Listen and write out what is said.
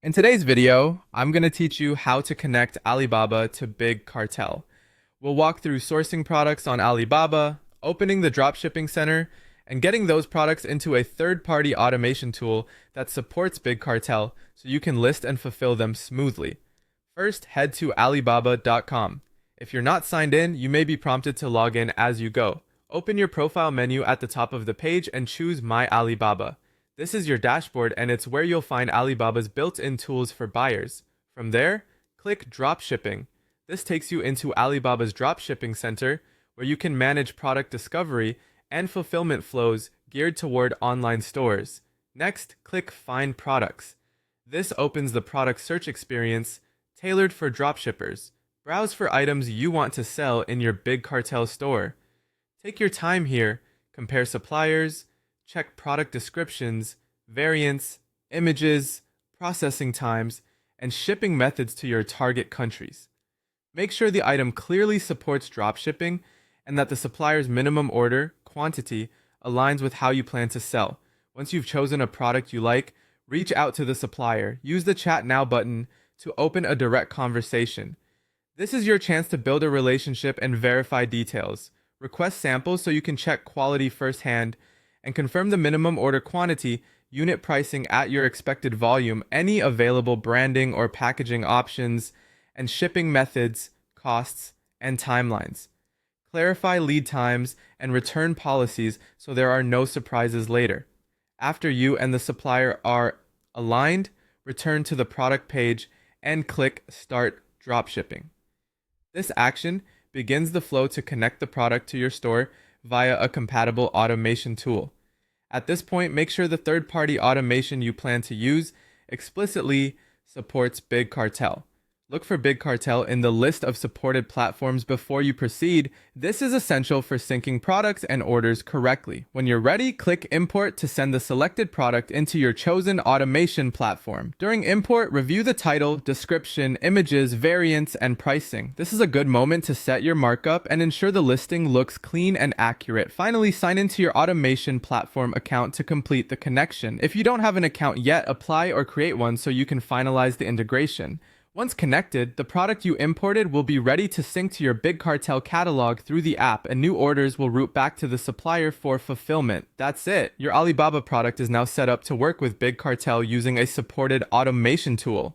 In today's video, I'm going to teach you how to connect Alibaba to Big Cartel. We'll walk through sourcing products on Alibaba, opening the dropshipping center, and getting those products into a third-party automation tool that supports Big Cartel so you can list and fulfill them smoothly. First, head to Alibaba.com. If you're not signed in, you may be prompted to log in as you go. Open your profile menu at the top of the page and choose My Alibaba. This is your dashboard and it's where you'll find Alibaba's built-in tools for buyers. From there, click Dropshipping. This takes you into Alibaba's Dropshipping Center, where you can manage product discovery and fulfillment flows geared toward online stores. Next, click Find Products. This opens the product search experience tailored for dropshippers. Browse for items you want to sell in your Big Cartel store. Take your time here, compare suppliers, check product descriptions, variants, images, processing times, and shipping methods to your target countries. Make sure the item clearly supports dropshipping and that the supplier's minimum order quantity aligns with how you plan to sell. Once you've chosen a product you like, reach out to the supplier. Use the Chat Now button to open a direct conversation. This is your chance to build a relationship and verify details. Request samples so you can check quality firsthand and confirm the minimum order quantity, unit pricing at your expected volume, any available branding or packaging options, and shipping methods, costs, and timelines. Clarify lead times and return policies so there are no surprises later. After you and the supplier are aligned, return to the product page and click Start Dropshipping. This action begins the flow to connect the product to your store via a compatible automation tool. At this point, make sure the third-party automation you plan to use explicitly supports Big Cartel. Look for Big Cartel in the list of supported platforms before you proceed. This is essential for syncing products and orders correctly. When you're ready, click Import to send the selected product into your chosen automation platform. During import, review the title, description, images, variants, and pricing. This is a good moment to set your markup and ensure the listing looks clean and accurate. Finally, sign into your automation platform account to complete the connection. If you don't have an account yet, apply or create one so you can finalize the integration. Once connected, the product you imported will be ready to sync to your Big Cartel catalog through the app, and new orders will route back to the supplier for fulfillment. That's it. Your Alibaba product is now set up to work with Big Cartel using a supported automation tool.